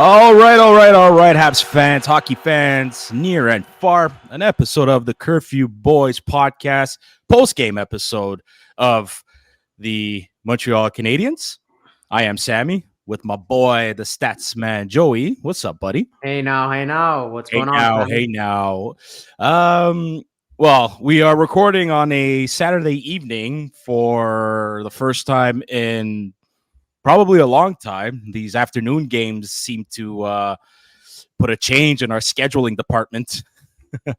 All right, Habs fans, hockey fans, near and far. An episode of the Curfew Boys podcast, post-game episode of the Montreal Canadiens. I am Sammy with my boy, the stats man, Joey. What's up, buddy? Hey now, what's Hey going on, now, Sammy? hey now. Um, well, we are recording on a Saturday evening for the first time in probably a long time. These afternoon games seem to put a change in our scheduling department. We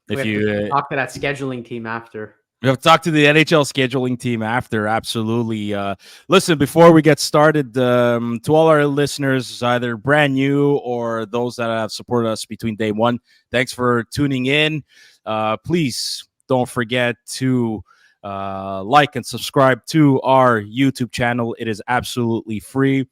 If have to you talk to that scheduling team after. we have to talk to the NHL scheduling team after, absolutely. Listen, before we get started, to all our listeners, either brand new or those that have supported us between day one, thanks for tuning in. Please don't forget to like and subscribe to our YouTube channel. It is absolutely free.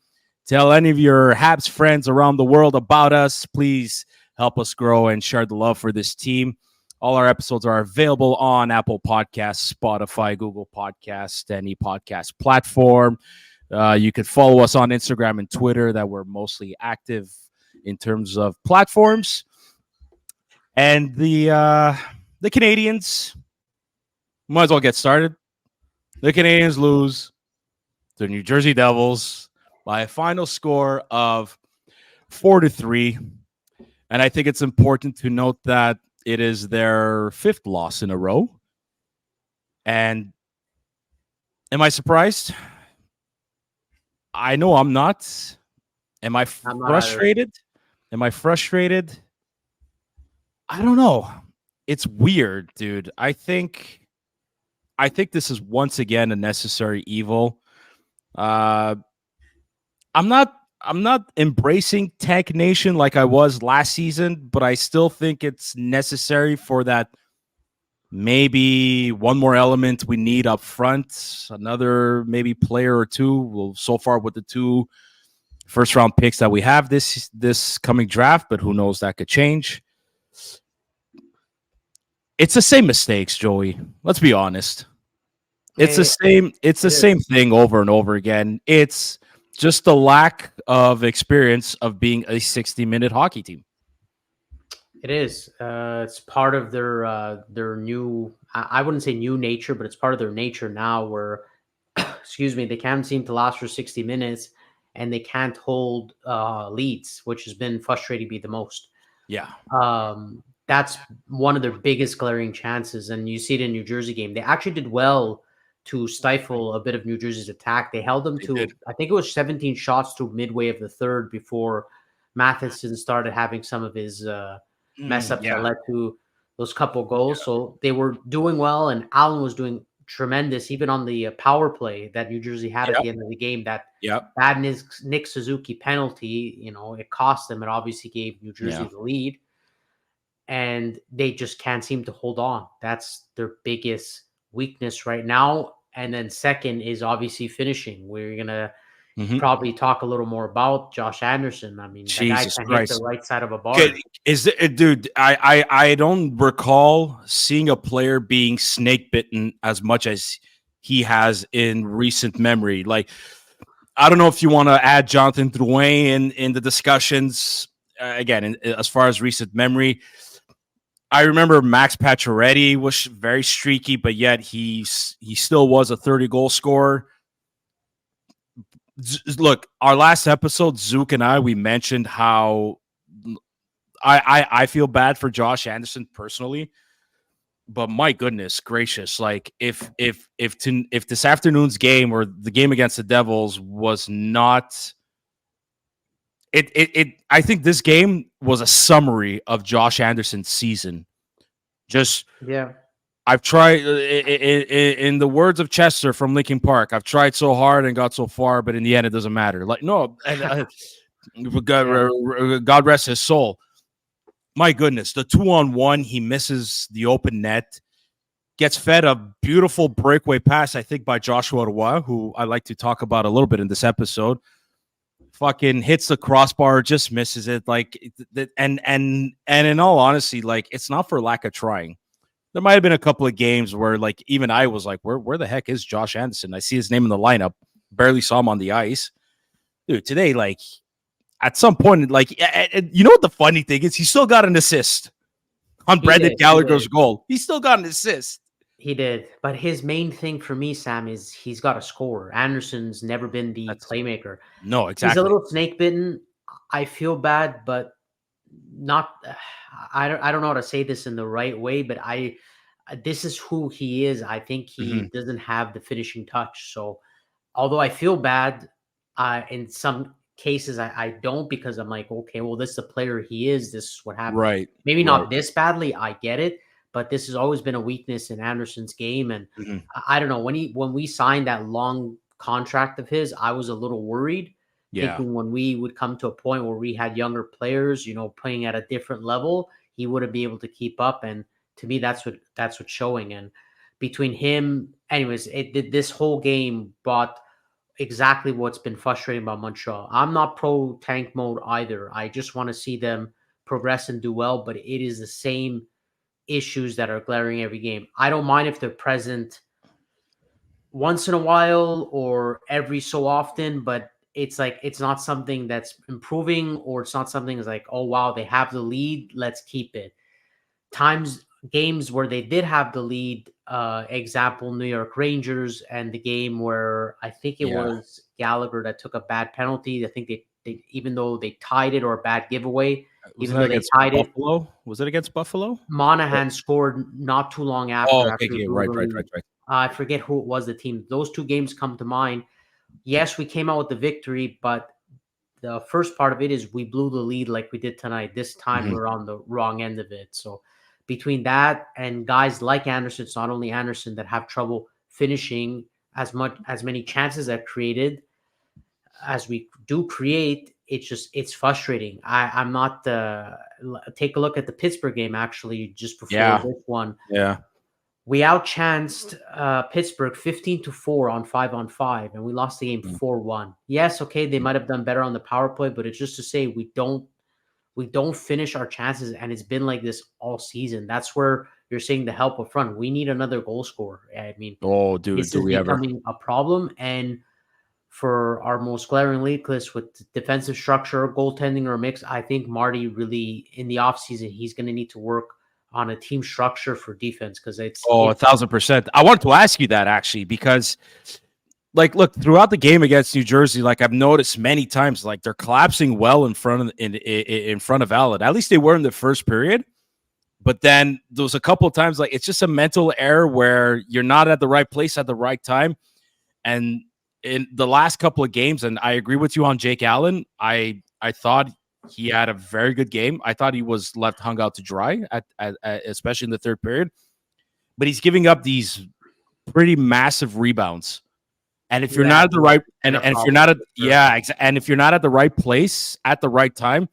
Tell any of your Habs friends around the world about us. Please help us grow and share the love for this team. All our episodes are available on Apple Podcasts, Spotify, Google Podcasts, any podcast platform. You could follow us on Instagram and Twitter, that we're mostly active in terms of platforms. And the Canadiens, might as well get started. The Canadiens lose to the New Jersey Devils by a final score of 4-3. And I think it's important to note that it is their fifth loss in a row. And am I surprised? I know I'm not. Am I I'm not either. frustrated? Am I frustrated? I don't know. It's weird, dude. I think this is once again a necessary evil. I'm not embracing Tank Nation like I was last season, but I still think it's necessary for that maybe one more element we need up front, another maybe player or two. Well, so far with the two first round picks that we have this coming draft, but who knows, that could change. It's the same mistakes, Joey. Let's be honest. It's the same thing over and over again. It's just the lack of experience of being a 60-minute hockey team. It is. It's part of their new. I wouldn't say new nature, but it's part of their nature now. Where, excuse me, they can't seem to last for 60 minutes, and they can't hold leads, which has been frustrating me the most. Yeah. That's one of their biggest glaring chances, and you see it in New Jersey game. They actually did well to stifle a bit of New Jersey's attack. They held them to, I think it was 17 shots to midway of the third before Matheson started having some of his mess ups that led to those couple goals. So they were doing well, and Allen was doing tremendous, even on the power play that New Jersey had at the end of the game. That bad Nick Suzuki penalty, it cost them. It obviously gave New Jersey the lead, and they just can't seem to hold on. That's their biggest weakness right now. And then second is obviously finishing. We're gonna probably talk a little more about Josh Anderson. I mean, the guy can hit the right side of a bar. Dude, I don't recall seeing a player being snake bitten as much as he has in recent memory. Like, I don't know if you want to add Jonathan Drouin in the discussions. Again, as far as recent memory, I remember Max Pacioretty was very streaky, but yet he still was a 30-goal scorer. Look, our last episode, Zook and I, we mentioned how I feel bad for Josh Anderson personally, but my goodness gracious, like if this afternoon's game or the game against the Devils was not I think this game was a summary of Josh Anderson's season. I've tried, in the words of Chester from Linkin Park, I've tried so hard and got so far, but in the end, it doesn't matter. Like, no, God rest his soul. My goodness, the 2-on-1, he misses the open net, gets fed a beautiful breakaway pass, I think, by Joshua Roy, who I like to talk about a little bit in this episode. Fucking hits the crossbar, just misses it. Like, and in all honesty, like, it's not for lack of trying. There might have been a couple of games where, like, even I was like, where the heck is Josh Anderson? I see his name in the lineup, barely saw him on the ice. Dude, today, like, at some point, like, and you know what the funny thing is? He still got an assist on He Brendan did. He Gallagher's did. goal. He still got an assist. He did. But his main thing for me, Sam, is he's got to score. Anderson's never been the That's playmaker. no, He's a exactly. little snake bitten. I feel bad, but not. I don't know how to say this in the right way, but this is who he is. I think Hmm. he doesn't have the finishing touch. So although I feel bad, in some cases I don't, because I'm like, okay, well, this is the player he is. This is what happened. Right, Maybe right. not this badly. I get it, but this has always been a weakness in Anderson's game. And Hmm. I don't know, when we signed that long contract of his, I was a little worried, Yeah. thinking when we would come to a point where we had younger players, playing at a different level, he wouldn't be able to keep up. And to me, that's what's showing. And between him, anyways, this whole game brought exactly what's been frustrating about Montreal. I'm not pro tank mode either. I just want to see them progress and do well, but it is the same issues that are glaring every game. I don't mind if they're present once in a while or every so often, but it's like it's not something that's improving, or it's not something that's like, oh wow, they have the lead, let's keep it. Times games where they did have the lead, example New York Rangers, and the game where I think it Yeah. was Gallagher that took a bad penalty. I think they even though they tied it, or a bad giveaway, Was even that though they against tied it, Buffalo? Was it against Buffalo? Monahan scored not too long Oh, after okay, we okay. blew Right, the right, lead. right, right. I forget who it was, the team. Those two games come to mind. Yes, we came out with the victory, but the first part of it is we blew the lead like we did tonight. This time Hmm. we're on the wrong end of it. So between that and guys like Anderson, it's not only Anderson that have trouble finishing as many chances that created as we do create. It's frustrating. I'm not take a look at the Pittsburgh game actually just before Yeah, this one. yeah. We outchanced Pittsburgh 15-4 on 5-on-5, and we lost the game Mm. 4-1. Yes, okay, they might have done better on the power play, but it's just to say we don't finish our chances, and it's been like this all season. That's where you're seeing the help up front. We need another goal scorer. I mean, Oh, dude, this do is we ever? becoming a problem, and for our most glaring weakness with defensive structure, goaltending, or mix, I think Marty really in the offseason he's going to need to work on a team structure for defense, because it's Oh, it 1,000%. I wanted to ask you that actually because, like, look, throughout the game against New Jersey, like I've noticed many times, like they're collapsing well in front of Allen. At least they were in the first period. But then there was a couple of times, like it's just a mental error where you're not at the right place at the right time. And in the last couple of games, and I agree with you on Jake Allen. I thought he had a very good game. I thought he was left hung out to dry especially in the third period. But he's giving up these pretty massive rebounds. And if you're yeah, not at the right, been a and if you're problem not at, for sure. yeah, and if you're not at the right place at the right time,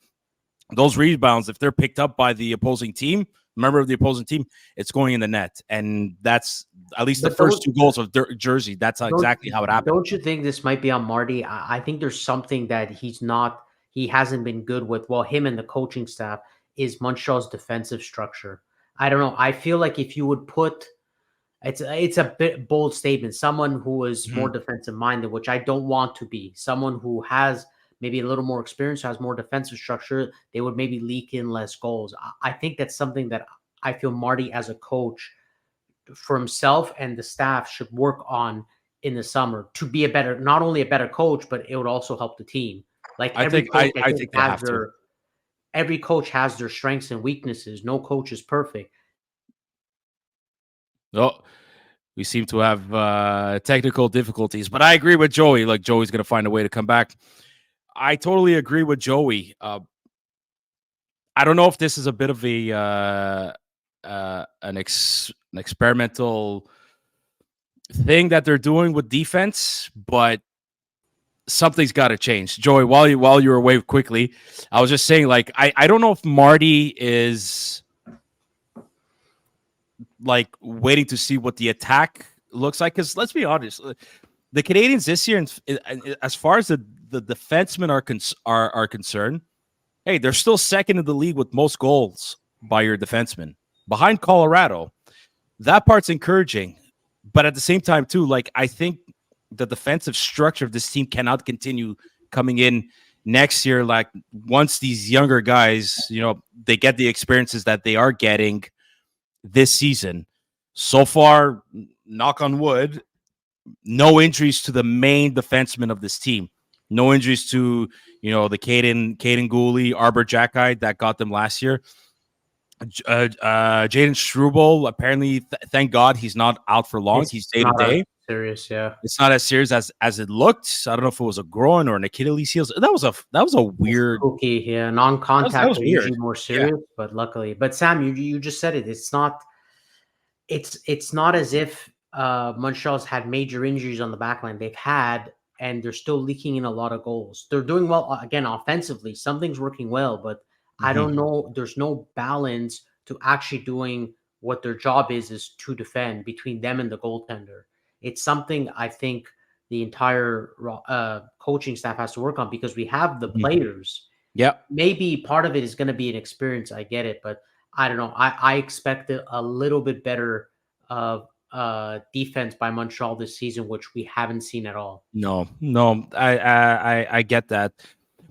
those rebounds, if they're picked up by the opposing team, member of the opposing team, it's going in the net. And that's at least the But first don't two goals of Jersey. That's don't exactly how it happened. don't you think this might be on Marty? I think there's something that he hasn't been good with. Well, him and the coaching staff is Montreal's defensive structure. I don't know. I feel like if you would put it's a bit bold statement. Someone who is more Mhm. defensive minded, which I don't want to be. Someone who has maybe a little more experience, has more defensive structure, they would maybe leak in less goals. I think that's something that I feel Marty as a coach for himself and the staff should work on in the summer to be a better, not only a better coach, but it would also help the team. Like I every think coach, I I think think they have to. every coach has their strengths and weaknesses. No coach is perfect. No, we seem to have technical difficulties, but I agree with Joey. Like Joey's going to find a way to come back. I totally agree with Joey. I don't know if this is a bit of a an experimental thing that they're doing with defense, but something's got to change. Joey, while you were away quickly, I was just saying, like, I don't know if Marty is like waiting to see what the attack looks like. Because let's be honest, the Canadians this year, as far as the defensemen are concerned, hey, they're still second in the league with most goals by your defensemen, behind Colorado. That part's encouraging, but at the same time, too, like I think the defensive structure of this team cannot continue coming in next year, like once these younger guys, they get the experiences that they are getting this season. So far, knock on wood, no injuries to the main defenseman of this team. No injuries to the Caden Gooley, Arbor Jackeye that got them last year. Jaden Struble, apparently, thank God he's not out for long. He's It's day to not as day. serious, yeah. It's not as serious as it looked. I don't know if it was a groin or an Achilles heel. That was a weird. Okay, yeah. That Non-contact was are weird. usually more Yeah. serious, but luckily. But Sam, you just said it. It's not as if Montreal's had major injuries on the back line. They've had, and they're still leaking in a lot of goals. They're doing well again offensively. Something's working well, but I Mm-hmm. don't know. There's no balance to actually doing what their job is to defend between them and the goaltender. It's something I think the entire coaching staff has to work on because we have the Mm-hmm. players. Yeah. Maybe part of it is going to be an experience. I get it, but I don't know. I expected a little bit better defense by Montreal this season, which we haven't seen at all. No, I get that,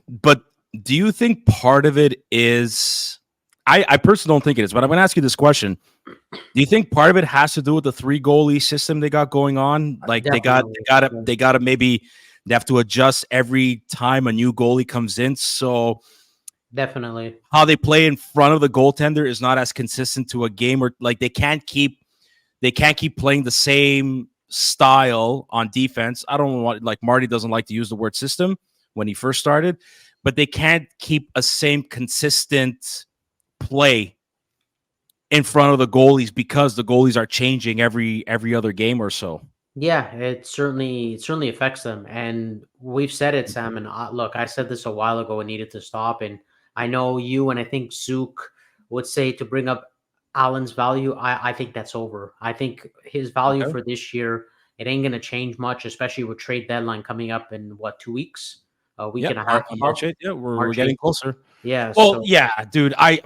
but do you think part of it is? I personally don't think it is, but I'm going to ask you this question: do you think part of it has to do with the 3 goalie system they got going on? Like Definitely. they got to maybe they have to adjust every time a new goalie comes in, so Definitely. how they play in front of the goaltender is not as consistent to a game, or like they can't keep playing the same style on defense. I don't want, like, Marty doesn't like to use the word system when he first started, but they can't keep a same consistent play in front of the goalies because the goalies are changing every other game or so. Yeah, it certainly affects them, and we've said it, Sam. And look, I said this a while ago. It needed to stop, and I know you and I think Zook would say to bring up Allen's value. I think that's over. I think his value Okay. for this year it ain't gonna change much, especially with trade deadline coming up in what 2 weeks, a week Yeah, and a half March about 8th. Yeah, we're March getting 8th. closer. Yeah, Well, so yeah, dude. I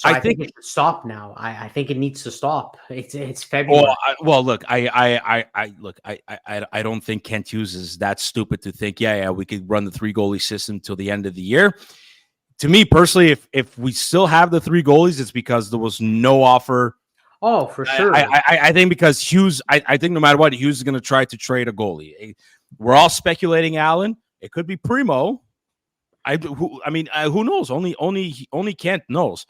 I think think. it should stop now. I think it needs to stop. It's Well, February. look, look, I don't think Kent Hughes is that stupid to think, yeah, we could run the 3 goalie system till the end of the year. To me personally, if we still have the 3 goalies, it's because there was no offer. Oh, for sure. I think because Hughes, I think no matter what, Hughes is going to try to trade a goalie. We're all speculating Allen. It could be Primo. I mean, who knows? Only Kent knows.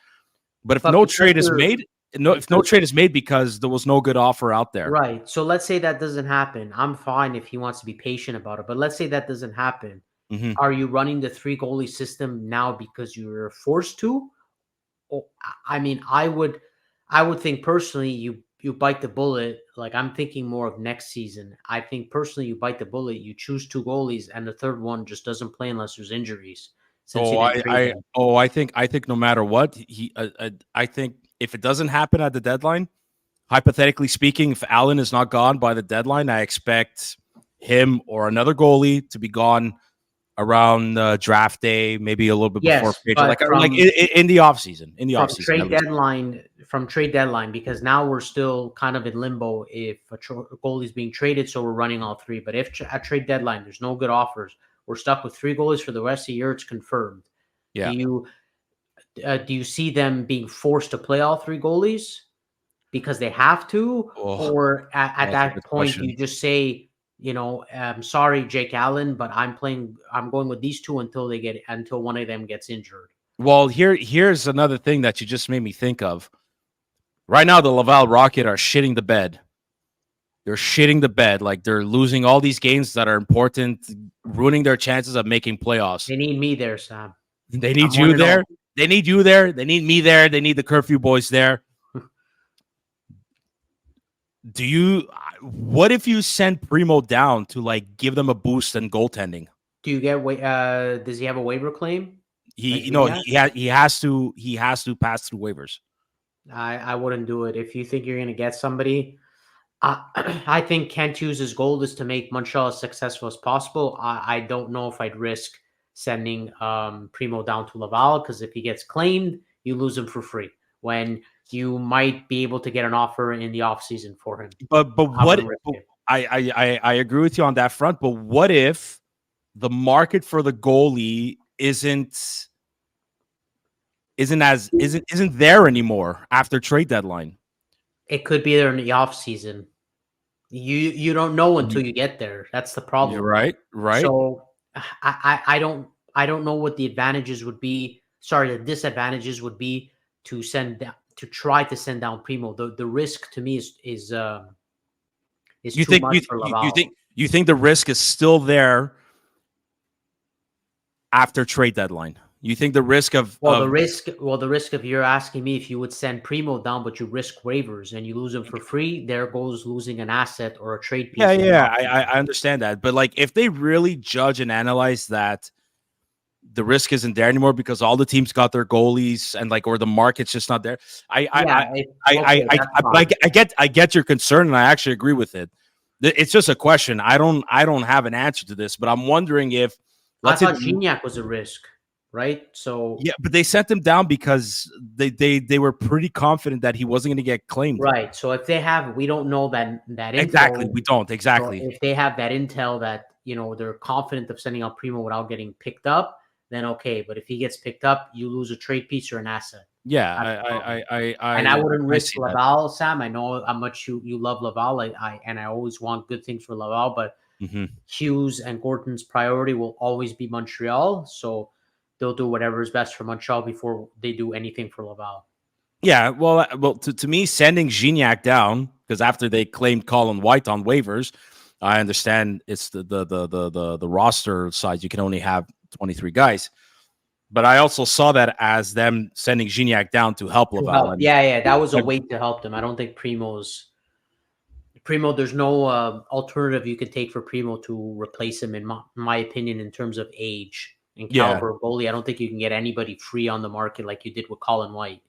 But if But no because trade is you're made, if no because trade is made because there was no good offer out there. right. So let's say that doesn't happen. I'm fine if he wants to be patient about it. But let's say that doesn't happen. Mm-hmm. Are you running the 3 goalie system now because you're forced to? Oh, I mean, I would think personally you bite the bullet. Like I'm thinking more of next season. I think personally you bite the bullet. You choose 2 goalies, and the third one just doesn't play unless there's injuries. Since you Oh, didn't trade them. I think no matter what, I think if it doesn't happen at the deadline, hypothetically speaking, if Allen is not gone by the deadline, I expect him or another goalie to be gone around draft day, maybe a little bit before Yes, free agent, but like in the off season, at least. from trade deadline, because now we're still kind of in limbo if a goalie is being traded, so we're running all 3. But if at trade deadline there's no good offers, we're stuck with 3 goalies for the rest of the year. It's confirmed. Do Yeah. you see them being forced to play all 3 goalies because they have to, Oh, or at that's a that good point question. you just say, I'm sorry, Jake Allen, but I'm going with these 2 until one of them gets injured. Well, here's another thing that you just made me think of. Right now, the Laval Rocket are shitting the bed. They're shitting the bed. Like they're losing all these games that are important, ruining their chances of making playoffs. They need me there, Sam. They need I'm one you and there. all. They need you there. They need me there. They need the curfew boys there. Do you? What if you send Primo down to like give them a boost in goaltending? Do you get does he have a waiver claim? He, Like Vigneault? he has to pass through waivers. I wouldn't do it. If you think you're gonna get somebody, I think Kent Hughes' goal is to make Montreal as successful as possible. I don't know if I'd risk sending Primo down to Laval because if he gets claimed, you lose him for free. When you might be able to get an offer in the offseason for him. But I what? wouldn't risk it. I agree with you on that front. But what if the market for the goalie isn't there anymore after trade deadline. It could be there in the off season. You don't know until Mhm. you get there. That's the You're problem. right, right. So I don't know what the advantages would be. Sorry, the disadvantages would be to try to send down Primo. The risk to me is You too think much for Laval. you think the risk is still there after trade deadline? You think the risk The risk of you're asking me if you would send Primo down, but you risk waivers and you lose him for free. There goes losing an asset or a trade yeah, piece in the yeah, offseason. I understand that, but like if they really judge and analyze that the risk isn't there anymore because all the teams got their goalies and like or the market's just not there. Yeah. Okay, that's fine. I get your concern and I actually agree with it. It's just a question. I don't have an answer to this, but I'm wondering if I let's say thought Gignac was a risk, right? So yeah, but they sent him down because they were pretty confident that he wasn't going to get claimed. right. So if they have, we don't know that Exactly, info. we don't So exactly. if they have that intel that they're confident of sending out Primo without getting picked up, then okay. But if he gets picked up, you lose a trade piece or an asset. Yeah, That's the problem. I And I wouldn't I risk see that. Laval, Sam. I know how much you love Laval. I always want good things for Laval, but Hmm. Hughes and Gordon's priority will always be Montreal. So they'll do whatever is best for Montreal before they do anything for Laval. Yeah, well, to me, sending Gignac down because after they claimed Colin White on waivers, I understand it's the roster size. You can only have 23 guys, but I also saw that as them sending Gignac down to help To Laval. help. And Yeah, yeah. That was a I, way to help them. I don't think Primo, there's no alternative you could take for Primo to replace him, in my opinion, in terms of age and yeah, caliber of goalie. I don't think you can get anybody free on the market like you did with Colin White.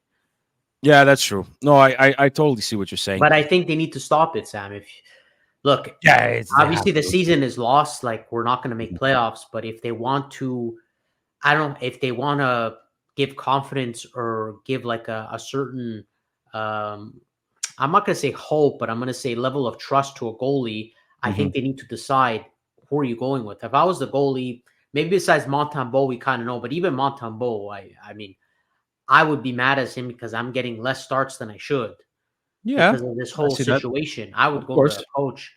yeah, that's true. No, I totally see what you're saying. But I think they need to stop it, Sam. If look, Yeah, they have obviously the to. season is lost. Like we're not going to make playoffs. But if they want to, I don't. If they want to give confidence or give like a certain, I'm not going to say hope, but I'm going to say level of trust to a goalie. I Mhm. think they need to decide who are you going with. If I was the goalie, maybe besides Montembeault, we kind of know, but even Montembeault, I mean, I would be mad at him because I'm getting less starts than I should Yeah, because of this I whole see that. situation. I would Of go to the course. coach.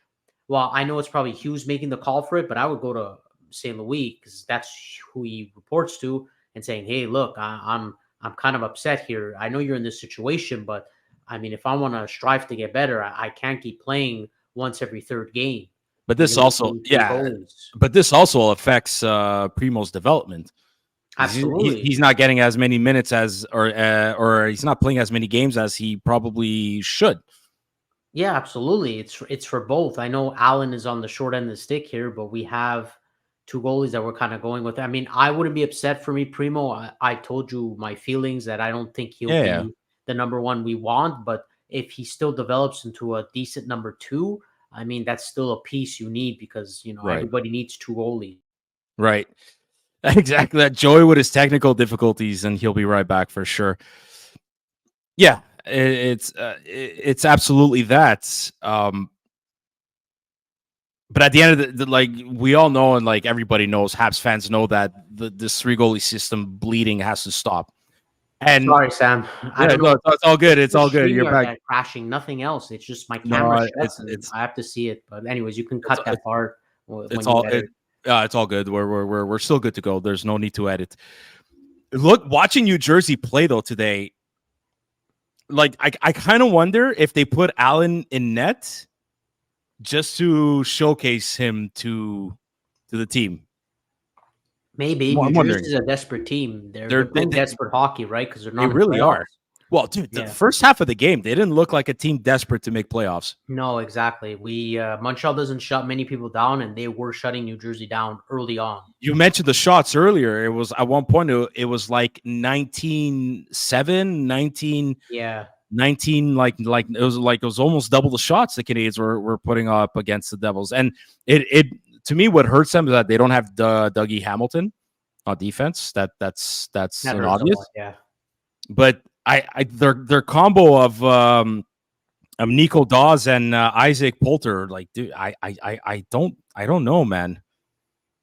Well, I know it's probably Hughes making the call for it, but I would go to St. Louis because that's who he reports to and saying, "Hey, look, I'm kind of upset here. I know you're in this situation, but I mean, if I want to strive to get better, I can't keep playing once every third game. But You're this also, losing three yeah, goalies. but this also affects Primo's development. He's Absolutely. not getting as many minutes as or he's not playing as many games as he probably should. Yeah, absolutely. It's for both. I know Allen is on the short end of the stick here, but we have two goalies that we're kind of going with. I mean, I wouldn't be upset for me, Primo. I told you my feelings that I don't think he'll Yeah, be the number one we want, but if he still develops into a decent number two, I mean, that's still a piece you need because right, everybody needs two goalies. right. Exactly that. Joey with his technical difficulties, and he'll be right back for sure. Yeah, it's absolutely that. But at the end of like we all know, and like everybody knows, Habs fans know that this three goalie system bleeding has to stop. And Sorry, Sam. I yeah, don't no, know. it's all good. It's It's just all good. You're StreamYard back. that crashing, nothing else. It's just my camera No, shuts and I have to see it. But anyways, you can it's cut that part it's when you all edit. it's all good. We're still good to go. There's no need to edit. Look, watching New Jersey play though today, like I kind of wonder if they put Allen in net just to showcase him to the team. Maybe New I'm wondering. Jersey's a desperate team. They're They're they're playing desperate hockey, right? Because they're they not in really are. playoffs. Well, dude, the Yeah. first half of the game, they didn't look like a team desperate to make playoffs. No, exactly. We Montreal doesn't shut many people down, and they were shutting New Jersey down early on. You mentioned the shots earlier. It was at one point, it was like 19-7, 19, Yeah. 19, like it was almost double the shots the Canadians were putting up against the Devils. And it to me, what hurts them is that they don't have Dougie Hamilton on defense. That's That an hurts a obvious. lot. Yeah. But their combo of Nico Dawes and Isaac Poulter, like, dude, I don't know, man.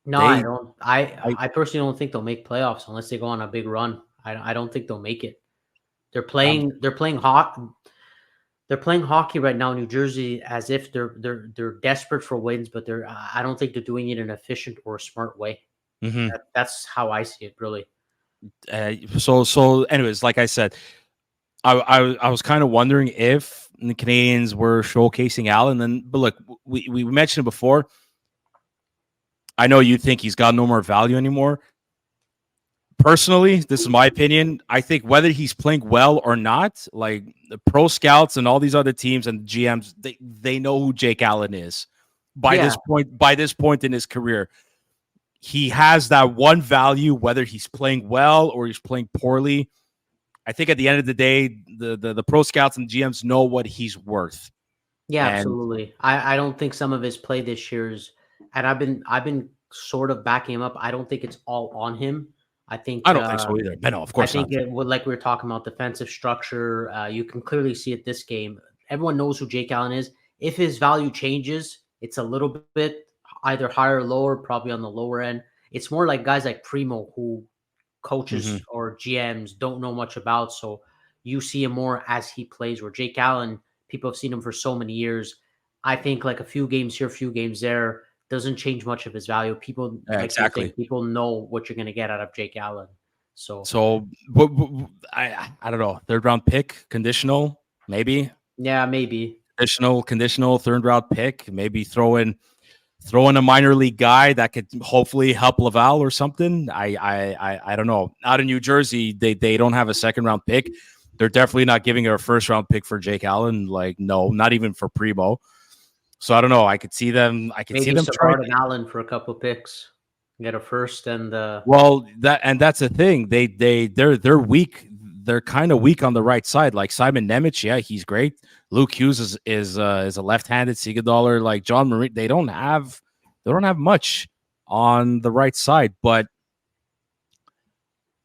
No, I They, don't. I, I personally don't think they'll make playoffs unless they go on a big run. I don't think they'll make it. They're um, playing. They're playing hot. They're playing hockey right now in New Jersey as if they're desperate for wins, but they're. I don't think they're doing it in an efficient or a smart way. mhm. That's how I see it, really. So anyways, like I said, I was kind of wondering if the Canadians were showcasing Allen. But look, we mentioned it before. I know you think he's got no more value anymore. Personally, this is my opinion. I think whether he's playing well or not, like the pro scouts and all these other teams and GMs, they know who Jake Allen is by Yeah, this point. By this point in his career, he has that one value, whether he's playing well or he's playing poorly. I think at the end of the day, the pro scouts and GMs know what he's worth. yeah, And absolutely. I don't think some of his play this year's, and I've been sort of backing him up. I don't think it's all on him. I I think don't think so either. But no, of I course think not. it would, like we were talking about defensive structure. You can clearly see it this game. Everyone knows who Jake Allen is. If his value changes, it's a little bit either higher or lower, probably on the lower end. It's more like guys like Primo, who Mm-hmm. coaches or GMs don't know much about. So you see him more as he plays. Where Jake Allen, people have seen him for so many years. I think like a few games here, a few games there doesn't change much of his value. People, Yeah, like you're saying, exactly. people know what you're going to get out of Jake Allen. So So, I don't know. Third round pick, conditional, maybe yeah, maybe. conditional third round pick. Maybe throw in a minor league guy that could hopefully help Laval or something. I don't know. Out in New Jersey, they don't have a second round pick. They're definitely not giving a first round pick for Jake Allen. Like, no, not even for Primo. So I don't know. I could see them. I could see Maybe them trying. Savard and Allen for a couple picks. Get a first and Well, that's the thing. They're weak. They're kind of weak on the right side. Like Simon Nemec, yeah, he's great. Luke Hughes is a left-handed Siegedollar. Like John Marie, they don't have much on the right side. But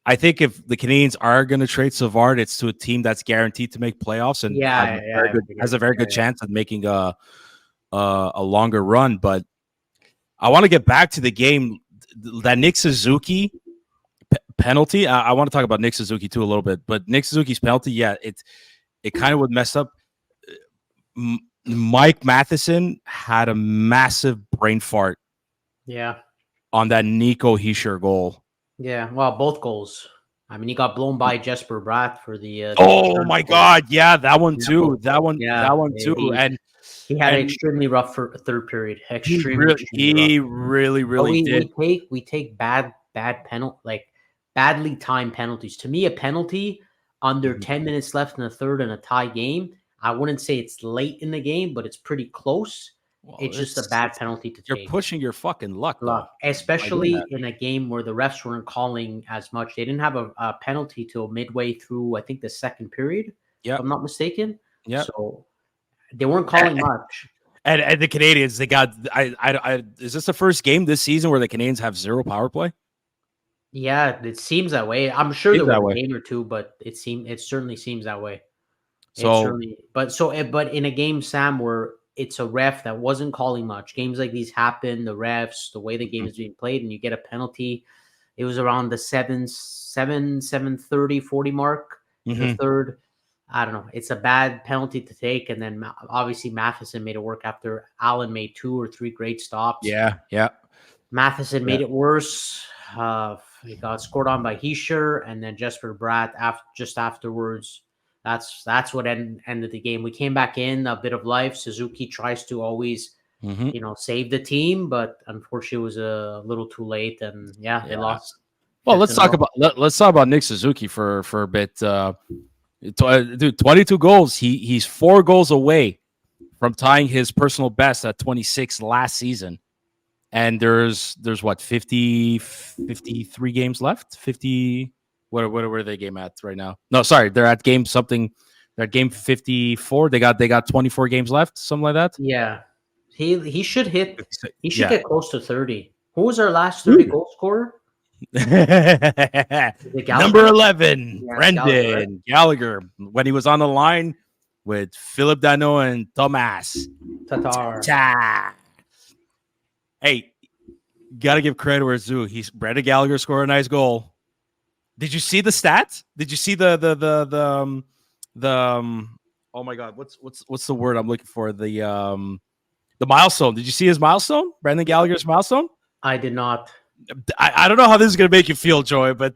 I think if the Canadians are going to trade Savard, it's to a team that's guaranteed to make playoffs and yeah, yeah, I has figured. a very Yeah, good yeah. chance at making a longer run. But I want to get back to the game that Nick Suzuki penalty. I want to talk about Nick Suzuki too a little bit, but Nick Suzuki's penalty, yeah, it kind of would mess up. Mike Matheson had a massive brain fart Yeah. on that Nico Hischier goal. Yeah, well, both goals. I mean, he got blown by Jesper Bratt for the Oh return my goal. God, yeah, that one Yeah, too. both That goals. one, Yeah, that one too. he had an And extremely rough for third period. he Extremely, really, extremely rough. he really, But really we did. take bad penalty, like badly timed penalties. To me, a penalty under Mhm. 10 minutes left in the third and a tie game. I wouldn't say it's late in the game, but it's pretty close. Well, It's just a bad penalty to you're take. pushing your fucking luck Luck, though by doing especially that. in a game where the refs weren't calling as much. They didn't have a penalty till midway through, I think, the second period, if Yep, I'm not mistaken. yep. So they weren't calling much. And the Canadians, they got. Is this the first game this season where the Canadians have zero power play? Yeah, it seems that way. I'm sure Seems there was that a way. game or two, but it certainly seems that way. It So certainly, but in a game, Sam, where it's a ref that wasn't calling much, games like these happen. The refs, the way the game mhm, is being played, and you get a penalty. It was around the 7:30, 40 mark in the mhm. third. I don't know. It's a bad penalty to take, and then obviously Matheson made it work after Allen made two or three great stops. Yeah, yeah, Matheson yeah. made it worse. He got scored on by Heischer, and then Jesper Bratt just afterwards. That's what ended the game. We came back in a bit of life. Suzuki tries to always, Hmm. save the team, but unfortunately, it was a little too late, and yeah, they Yeah. lost Well, 5-0. let's talk about Nick Suzuki for a bit. Dude, 22 goals. He's 4 goals away from tying his personal best at 26 last season. And there's what 53 games left. 50. What were they game at right now? No, sorry, they're at game something. They're at game 54. They got 24 games left, something like that. Yeah, he should hit. He should Yeah. get close to 30. Who was our last 30 goal scorer? Is it Number Gallagher? 11, Yeah, it's Gallagher, right? Brendan Gallagher, when he was on the line with Philip Dano and Thomas. Tatar. Cha. Hey, Gotta give credit where it's due. Brendan Gallagher scored a nice goal. Did you see the stats? Did you see the oh my god, what's the word I'm looking for? The milestone. Did you see his milestone? Brendan Gallagher's milestone? I did not. I don't know how this is gonna make you feel, Joy, but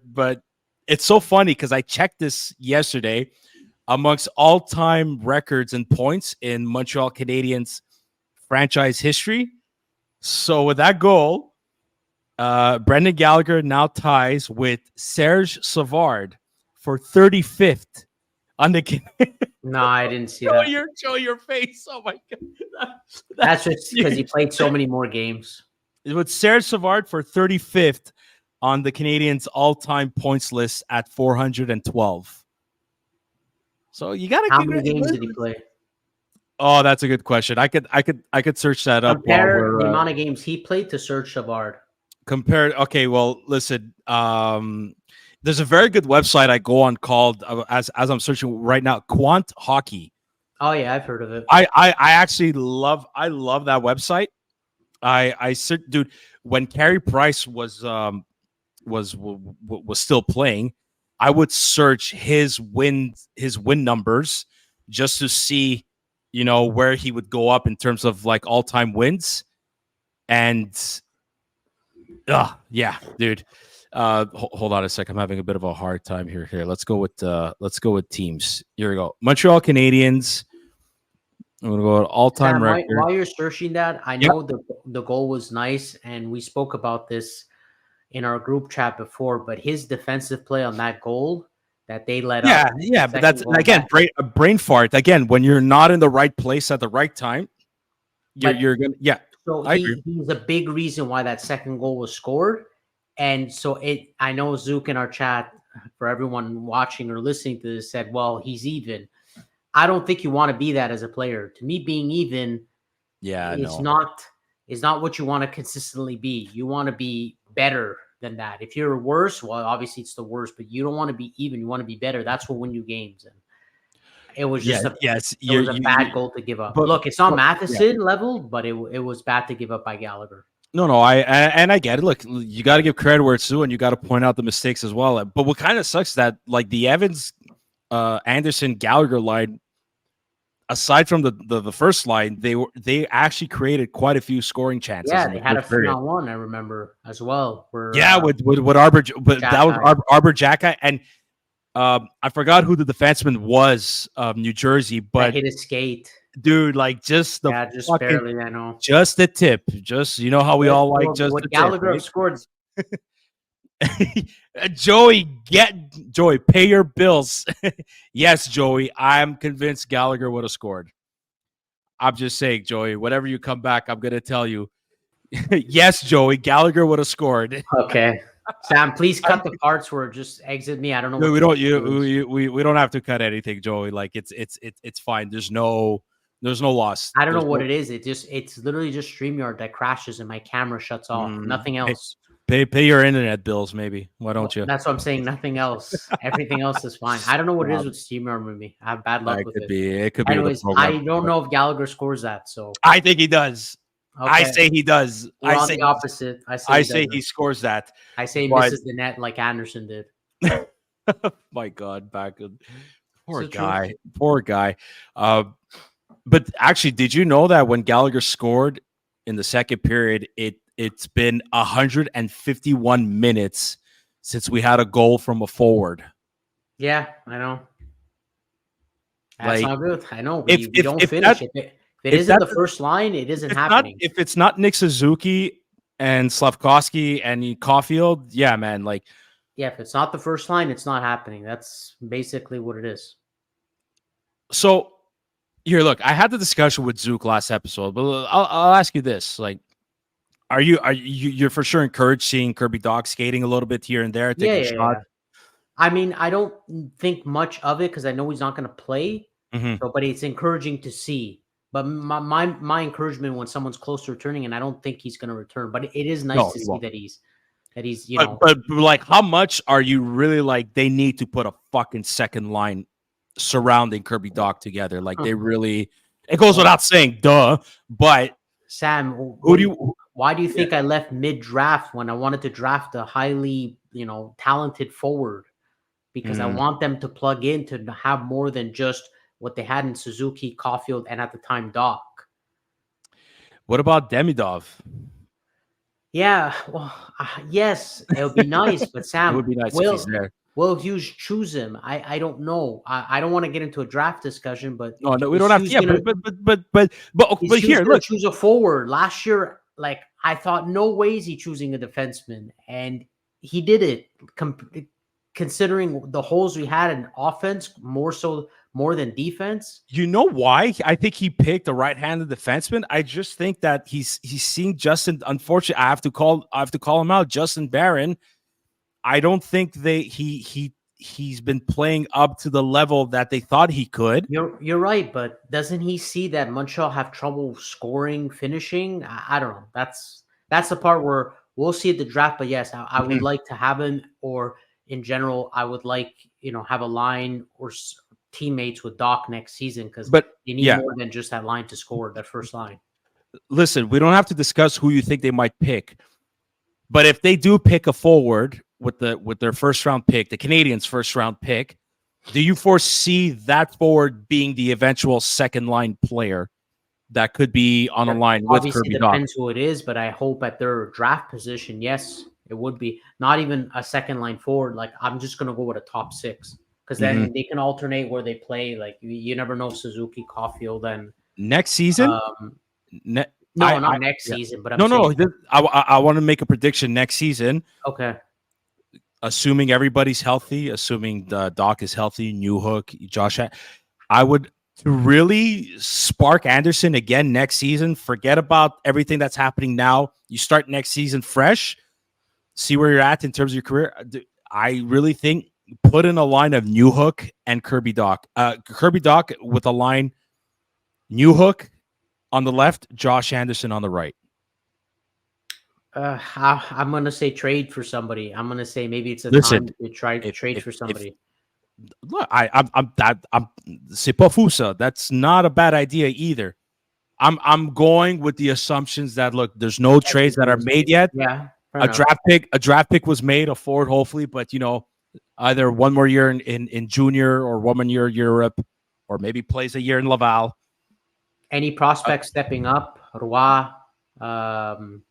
it's so funny because I checked this yesterday amongst all-time records and points in Montreal Canadiens franchise history. So with that goal, Brendan Gallagher now ties with Serge Savard for 35th on the. No, I didn't see that. Show your face. Oh my god, that's just because he played so many more games. With Serge Savard for 35th on the Canadiens' all-time points list at 412. So you got to. How many games did he play? Oh, that's a good question. I could search that up. Compare the amount of games he played to Serge Savard. Okay, well, listen. There's a very good website I go on called as I'm searching right now, Quant Hockey. Oh yeah, I've heard of it. I actually love that website. Dude, when Carey Price was still playing, I would search his win numbers just to see, where he would go up in terms of like all-time wins. And yeah, dude. Hold on a sec. I'm having a bit of a hard time here. Let's go with teams. Here we go. Montreal Canadiens. I'm gonna go all-time record. While you're searching that, I know the goal was nice, and we spoke about this in our group chat before. But his defensive play on that goal that they let up. Yeah, but that's again a brain fart. Again, when you're not in the right place at the right time, you're gonna. Yeah. So he's a big reason why that second goal was scored. And so I know Zook in our chat, for everyone watching or listening to this, said, well, he's even. I don't think you want to be that as a player. To me, being even is not what you want to consistently be. You want to be better than that. If you're worse, well, obviously it's the worst, but you don't want to be even. You want to be better. That's what win you games. And it was just a bad goal to give up. But look, it's not Matheson level, but it was bad to give up by Gallagher. No, I get it. Look, you got to give credit where it's due, and you got to point out the mistakes as well. But what kind of sucks that like the Evans, Anderson, Gallagher line, aside from the first line, they actually created quite a few scoring chances. Yeah, they had a 3-on-1, I remember as well. With Arbor, but that was Arbor Jacka, and I forgot who the defenseman was of New Jersey, but hit his skate. Dude, like just barely. I know, just the tip. Just how we all like just the Gallagher tip, scored. Joey, pay your bills. Yes, Joey, I'm convinced Gallagher would have scored. I'm just saying, Joey, whatever you come back, I'm gonna tell you. Yes, Joey, Gallagher would have scored. Okay, Sam, please cut the parts where just exit me. I don't know. No, we don't have to cut anything, Joey. Like it's fine. There's no loss. I don't know what it is. It's literally just StreamYard that crashes and my camera shuts off. Nothing else. Pay your internet bills, maybe. Why don't you? That's what I'm saying. Nothing else. Everything else is fine. I don't know what it is with StreamYard with me. I have bad luck with it. It could be. Anyways, I don't know if Gallagher scores that. So I think he does. Okay. I say he does. I say the opposite. I say he scores that. I say he misses the net like Anderson did. My God, poor guy. But actually, did you know that when Gallagher scored in the second period, it's been 151 minutes since we had a goal from a forward? Yeah, I know. That's not good. I know. We don't finish it. If it isn't the first line, it isn't happening. If it's not Nick Suzuki and Slavkovsky and Caulfield, yeah, man. If it's not the first line, it's not happening. That's basically what it is. So here, look, I had the discussion with Zook last episode, but I'll ask you this: are you for sure encouraged seeing Kirby Dach skating a little bit here and there, taking shots? I mean, I don't think much of it because I know he's not going to play. But it's encouraging to see. But my encouragement when someone's close to returning, and I don't think he's going to return, but it is nice to see that he's But like, how much are you really they need to put a fucking second line surrounding Kirby Dach together? Like they really, it goes without saying, duh, but Sam, Who do you? why do you Yeah. think I left mid draft when I wanted to draft a highly, talented forward? Because I Mm. want them to plug in to have more than just what they had in Suzuki, Caulfield, and at the time Doc. What about Demidov? Yeah, well, yes, it would be nice, but It would Sam, be nice if he's there. will Hughes choose him? I don't know. I don't want to get into a draft discussion, but No, no, we is don't have to. Hughes Yeah, gonna is but Hughes here, gonna look. choose a forward? Last year, like I thought, no way is he choosing a defenseman, and he did it. Considering the holes we had in offense, more than defense. You know why? I think he picked a right-handed defenseman. I just think that he's seeing Justin. Unfortunately, I have to call him out. Justin Barron. I don't think he's been playing up to the level that they thought he could. You're right, but doesn't he see that Montreal have trouble scoring, finishing? I don't know. That's the part where we'll see at the draft. But yes, I would Mhm. like to have him, or in general, I would like have a line or teammates with Doc next season because But you need yeah, more than just that line to score. That first line. listen, we don't have to discuss who you think they might pick. But if they do pick a forward with their first round pick, the Canadiens' first round pick, do you foresee that forward being the eventual second line player that could be on a It line with obviously Kirby Doc? depends who it is, but I hope at their draft position, yes, it would be not even a second line forward. Like I'm just gonna go with a top six because Mm-hmm. then they can alternate where they play. Like you never know Suzuki, Caulfield, and Next season, um, ne- no, not I next yeah. season, but I'm No, saying no. I want to make a prediction next season, okay. assuming everybody's healthy, assuming the Doc is healthy, New Hook, Josh. I would to really spark Anderson again next season. Forget about everything that's happening now. You start next season fresh. See where you're at in terms of your career. I really think put in a line of New Hook and Kirby Doc. Kirby Doc with a line New Hook on the left, Josh Anderson on the right. I'm gonna say trade for somebody. I'm gonna say maybe it's a Listen, time to try if trade if for if somebody. look, I'm c'est pas fou ça. That's not a bad idea either. I'm going with the assumptions that look, there's no trades that Everything are was made made. yet. Yeah, fair A enough. draft pick was made, a forward, hopefully, but either one more year in junior or 1 year in Europe, or maybe plays a year in Laval. Any prospects stepping up? Roy. Um,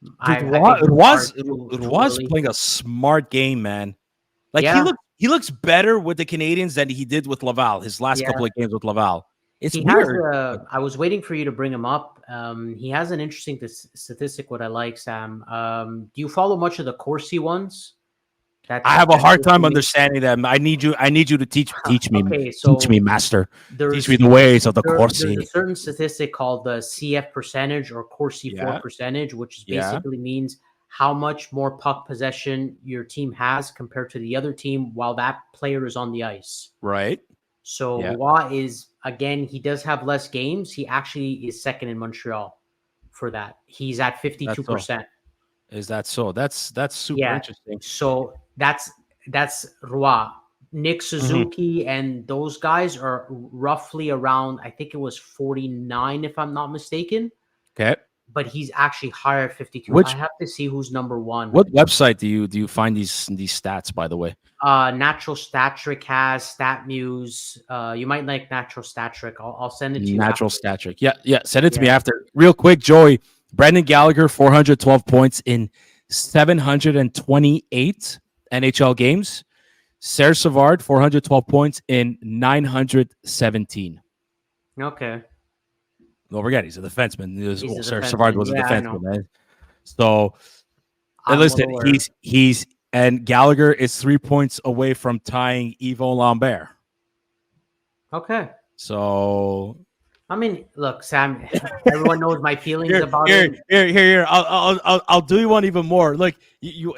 Dude, I think Bouchard is it too was early. playing a smart game, man. Like Yeah, he looks better with the Canadians than he did with Laval. His last yeah. couple of games with Laval, it's He has weird. I was waiting for you to bring him up. He has an interesting statistic. What I like, Sam. Do you follow much of the Corsi ones? I have a That hard Corsi time makes. understanding them. I need you. I need you to Okay, teach me, so master. Teach me there's the ways of the there's a Corsi. certain statistic called the CF percentage or Corsi for Yeah, percentage, which is yeah, basically means how much more puck possession your team has compared to the other team while that player is on the ice. right. So Yeah, Roy is again, he does have less games. He actually is second in Montreal for that. He's at that's so. 52%. Is that so? That's super Yeah. interesting. So that's Roy. Nick Mhm. Suzuki and those guys are roughly around, I think it was 49 if I'm not mistaken, Okay. but he's actually higher at 52. I Which have to see who's number 1. what website do you find these stats? By the way, Natural Stat Trick has StatMuse. You might like Natural Stat Trick. I'll send it to you natural after. stat trick. Yeah, yeah. Send it to me Yeah. after. Real quick, Joey. Brendan Gallagher, 412 points in 728 NHL games. Serge Savard, 412 points in 917. Okay. Don't forget, he's a defenseman. He's a Serge Savard defenseman. was a Yeah, I defenseman, know. man. So, and I'm well listen, aware. and Gallagher is 3 points away from tying Yvon Lambert. Okay. So I mean, look, Sam, everyone knows my feelings about him. here. I'll do you one even more. Look, you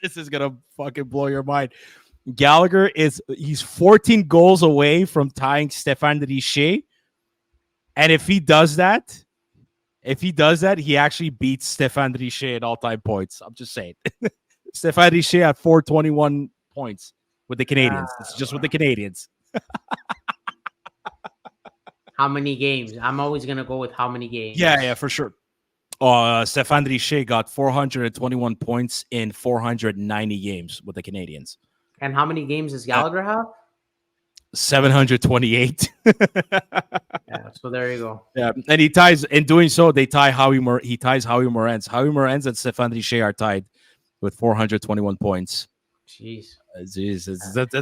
this is gonna fucking blow your mind. Gallagher he's 14 goals away from tying Stéphane Richer, and if he does that, he actually beats Stéphane Richer at all-time points. I'm just saying. Stéphane Richer at 421 points with the Canadiens. It's just with the Canadiens. How many games? I'm always gonna go with how many games. Yeah, for sure. Stefan Richer got 421 points in 490 games with the Canadiens. And how many games does Gallagher have? 728. Yeah, so there you go. Yeah, and he ties in doing so. He ties Howie Morenz. Howie Morenz and Stefan Richer are tied with 421 points. Jeez. Jeez, that's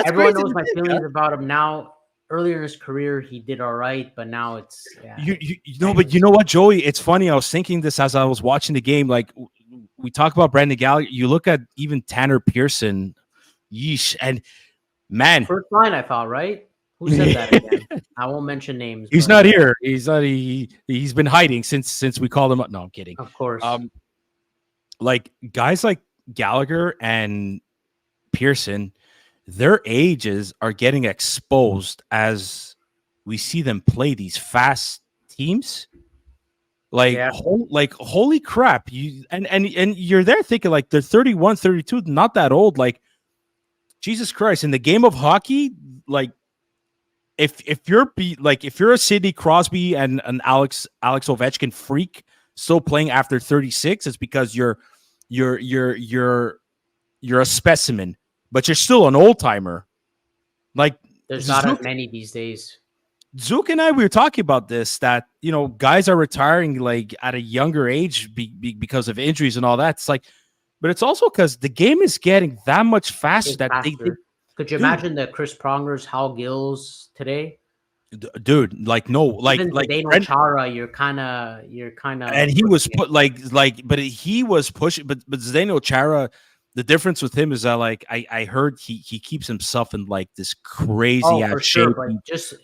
everyone crazy knows my think, feelings about him now. Earlier in his career, he did all right, but now it's you know. But you know what, Joey? It's funny. I was thinking this as I was watching the game. Like we talk about Brendan Gallagher. You look at even Tanner Pearson. Yeesh, and man, first line I thought right. Who said that again? I won't mention names. He's not here. He's not. He's been hiding since we called him up. No, I'm kidding. Of course. Like guys like Gallagher and Pearson, their ages are getting exposed as we see them play these fast teams. Like, holy crap! You and you're there thinking like they're 31, 32, not that old. Like, Jesus Christ! In the game of hockey, like. If you're a Sidney Crosby and an Alex Ovechkin freak still playing after 36, it's because you're a specimen, but you're still an old timer. Like there's not as many these days. Zook and I, we were talking about this, that guys are retiring like at a younger age because of injuries and all that. It's like, but it's also because the game is getting that much faster that faster. Could you imagine the Chris Prongers, Hal Gills today? Dude, like no, like Zdeno Chara, you're kind of, and he was put but he was pushing, but Zdeno Chara, the difference with him is that like I heard he keeps himself in like this crazy ass shape. Sure, but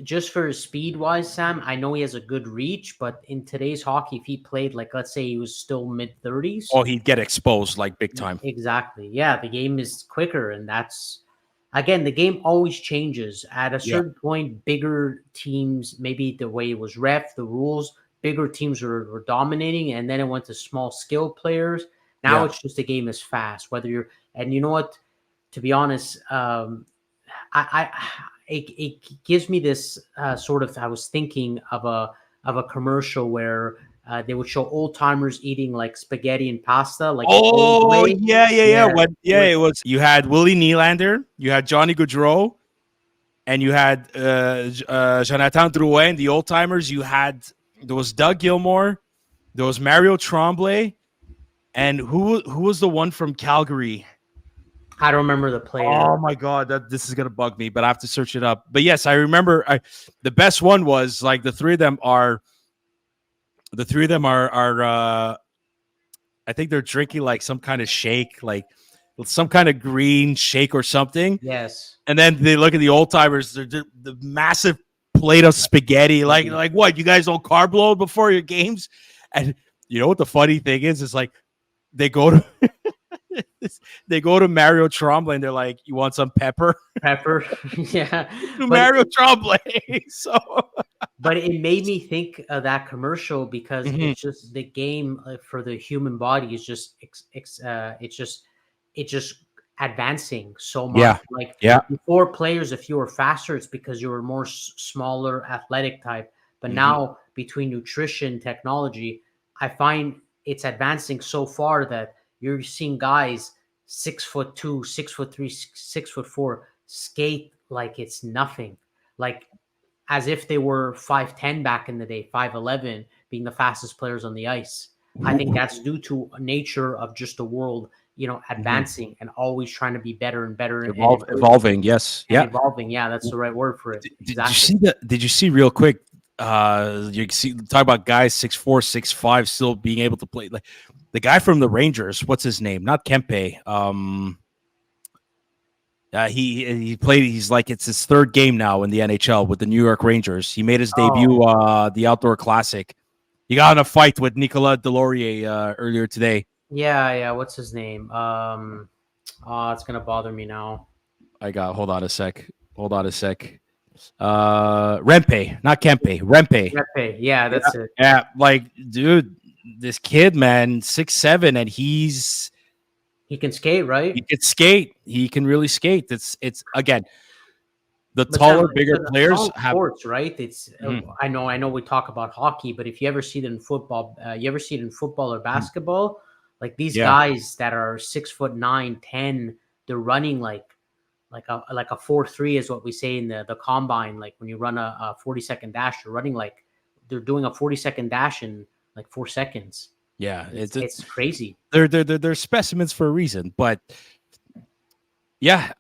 just for speed wise, Sam, I know he has a good reach, but in today's hockey, if he played like let's say he was still mid-30s, he'd get exposed like big time. Exactly, yeah, the game is quicker, and that's. Again, the game always changes. At a certain point, bigger teams, maybe the way it was ref, the rules, bigger teams were dominating, and then it went to small skill players. Now it's just a game is fast. Whether you're, and you know what? To be honest, it gives me this sort of. I was thinking of a commercial where they would show old timers eating like spaghetti and pasta. Like it was. You had Willie Nylander, you had Johnny Gaudreau, and you had Jonathan Drouin, the old timers. There was Doug Gilmour, there was Mario Tremblay, and who was the one from Calgary? I don't remember the player. Oh my god, this is gonna bug me, but I have to search it up. But yes, I remember. The best one was like the three of them are. I think they're drinking like some kind of shake, like some kind of green shake or something. Yes. And then they look at the old timers. They're the massive plate of spaghetti. Like what? You guys don't carb load before your games? And you know what the funny thing is? It's like they go to Mario Tremblay and they're like, "You want some pepper?" Pepper, yeah. Mario Tremblay. So. But it made me think of that commercial because it's just the game for the human body is just it's just advancing so much. Before players, if you were faster, it's because you were more smaller, athletic type. But now between nutrition, technology, I find it's advancing so far that you're seeing guys 6'2", 6'3", 6'4" skate like it's nothing, like as if they were 5'10" back in the day, 5'11", being the fastest players on the ice. I think that's due to nature of just the world, advancing and always trying to be better and better. Evolving, yes. Evolving, yeah, that's the right word for it. Exactly. Did you see real quick, you see talk about guys 6'4", 6'5", still being able to play, like the guy from the Rangers, what's his name? Not Kempe. He played. He's like it's his third game now in the NHL with the New York Rangers. He made his debut the Outdoor Classic. He got in a fight with Nicolas Delorier earlier today. Yeah. What's his name? It's gonna bother me now. Hold on a sec. Rempe, not Kempe. Rempe. Yeah, that's it. Yeah, like dude, this kid, man, 6'7", and he can skate, right? He can skate. He can really skate. It's again, The But Sam, taller, bigger it's players all have. sports, right? It's Mhm, I know we talk about hockey, but if you ever see it in football, you ever see it in football or mhm. basketball, like these Yeah, guys that are 6'9", 10, they're running like a 4.3 is what we say in the combine. Like when you run a 40-second dash, you're running like they're doing a 40-second dash in like 4 seconds. yeah. It's crazy. They're specimens for a reason. But yeah,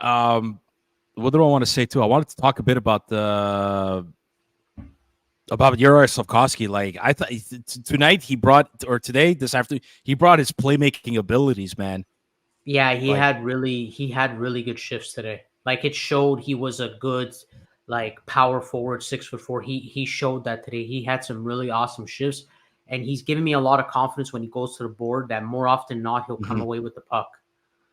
what do I want to say too? I wanted to talk a bit about the about Yuri Slafkovsky. Like I thought tonight he brought, or today this afternoon he brought his playmaking abilities, man. Yeah, Like, he had really good shifts today. Like it showed he was a good like power forward, 6'4". He showed that today. He had some really awesome shifts, and he's giving me a lot of confidence when he goes to the board. That more often than not he'll come mhm. away with the puck.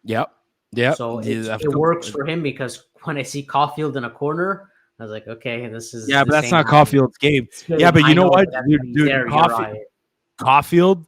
Yep, yep. So Yeah, it works for him because when I see Caulfield in a corner, I was like, okay, yeah, but this that's ain't not happening. Caulfield's game. Yeah, but you I know know, what, but that's dude, when he's dude there. You're right. Caulfield,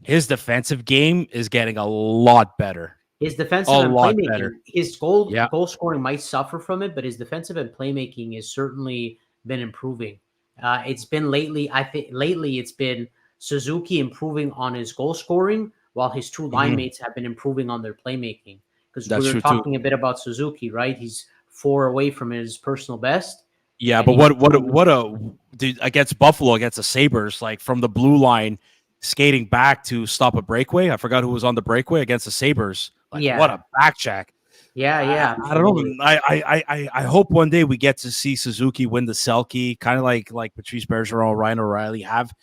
his defensive game is getting a lot better, His a defensive and lot better. playmaking, his Yeah. goal scoring might suffer from it, but his defensive and playmaking has certainly been improving. It's been lately. I think lately it's been Suzuki improving on his goal scoring, while his two line Mhm. mates have been improving on their playmaking. Because we That's were true too. talking a bit about Suzuki, right? He's 4 away from his personal best, Yeah, and but he's improving. what a dude against Buffalo, against the Sabres, like from the blue line skating back to stop a breakaway. I forgot who was on the breakaway against the Sabres. Like what Yeah, a back check. yeah, I don't absolutely. know. I hope one day we get to see Suzuki win the Selke, kind of like Patrice Bergeron, Ryan O'Reilly have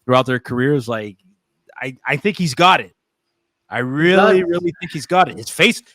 throughout their careers. Like I think he's got it. I He does. really think he's got it.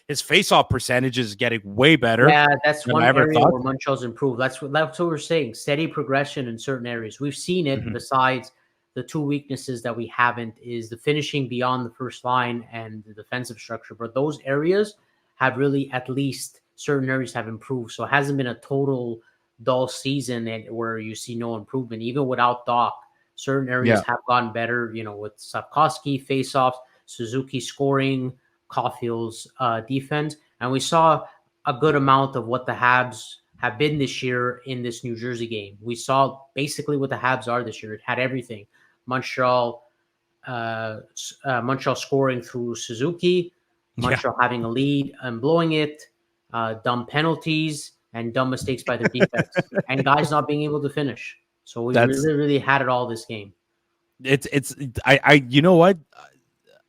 His face off percentage is getting way better Yeah, that's than I one ever area thought. where Montreal's improved. That's what we're saying. Steady progression in certain areas. We've seen it. Mhm. Besides the two weaknesses that we haven't is the finishing beyond the first line and the defensive structure. But those areas have really, at least certain areas have improved. So it hasn't been a total dull season and where you see no improvement. Even without Doc, certain areas Yeah. have gotten better. You know, with Sapkowski faceoffs, Suzuki scoring, Caulfield's defense, and we saw a good amount of what the Habs have been this year in this New Jersey game. We saw basically what the Habs are this year. It had everything. Montreal, Montreal scoring through Suzuki, Yeah. Montreal having a lead and blowing it, dumb penalties and dumb mistakes by their defense, and guys not being able to finish. So we That's really had it all this game. it's I you know what?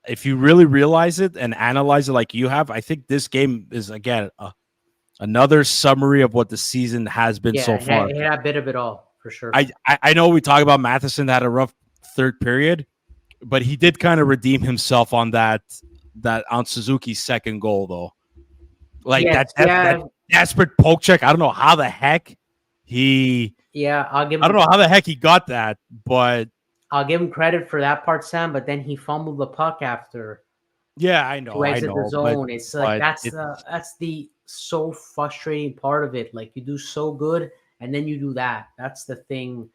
If you really realize it and analyze it like you have, I think this game is again another summary of what the season has been Yeah, so far. it had a bit of it all for sure. I know we talk about Matheson had a rough third period, but he did kind of redeem himself on that on Suzuki's second goal though. Like Yes, that yeah, desperate poke check. I don't know how the heck he yeah. I don't know how the heck he got that, but I'll give him credit for that part, Sam. But then he fumbled the puck after yeah, to I exit the know, zone. It's like but it that's the so frustrating part of it. Like you do so good, and then you do that. That's the thing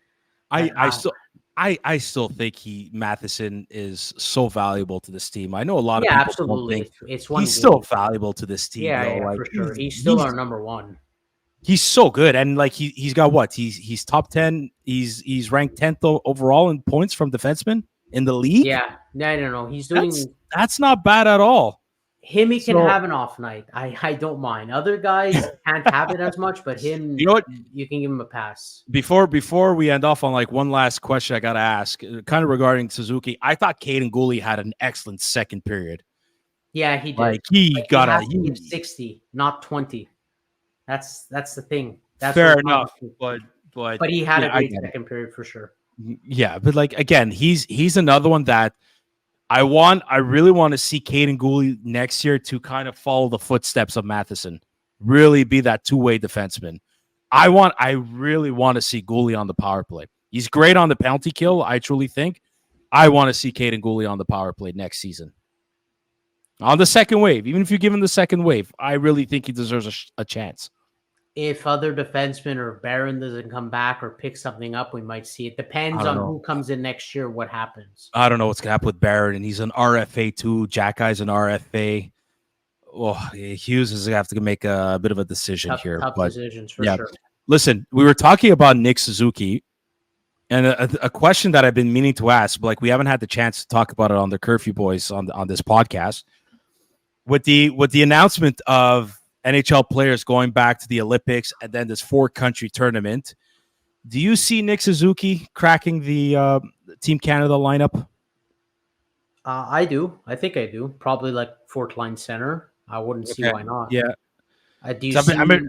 that I still I still think Matheson is so valuable to this team. I know a lot of yeah, people don't absolutely. think It's one he's still game. valuable to this team Yeah, though. yeah, Like for sure. He's still our number one. he's so good, and like he's got what he's top 10. He's ranked 10th overall in points from defensemen in the league. Yeah, no. He's That's doing that's not bad at all. him. He can So have an off night. I don't mind. Other guys can't have it as much, but you him, know what? you can give him a pass. Before we end off on like one last question, I gotta ask, kind of regarding Suzuki. I thought Caden Gooley had an excellent second period. Yeah, he did. Like he But he got a has to give 60, not 20. That's the thing. That's what fair we're enough, talking. but But he had a yeah, I great get it. second period for sure. Yeah, but like again, he's another one that I really want to see Caden Gooley next year to kind of follow the footsteps of Matheson. Really be that two-way defenseman. I really want to see Gooley on the power play. He's great on the penalty kill, I truly think. I want to see Caden Gooley on the power play next season. On the second wave, even if you give him the second wave, I really think he deserves a chance. If other defensemen or Barron doesn't come back or pick something up, we might see it. I Depends don't on know. who comes in next year, what happens. I don't know what's gonna happen with Barrett, and he's an RFA too. Jack Guy's an RFA. well, Hughes is going to have to make a bit of a decision here. Tough But decisions for yeah, sure. listen, we were talking about Nick Suzuki, and a question that I've been meaning to ask, but like we haven't had the chance to talk about it on the Curfew Boys on this podcast. With the announcement of NHL players going back to the Olympics and then this 4-country tournament, do you see Nick Suzuki cracking the Team Canada lineup? I do. I think I do. Probably like fourth line center. I wouldn't see Okay. why not. Yeah. Do you 'Cause I mean, see?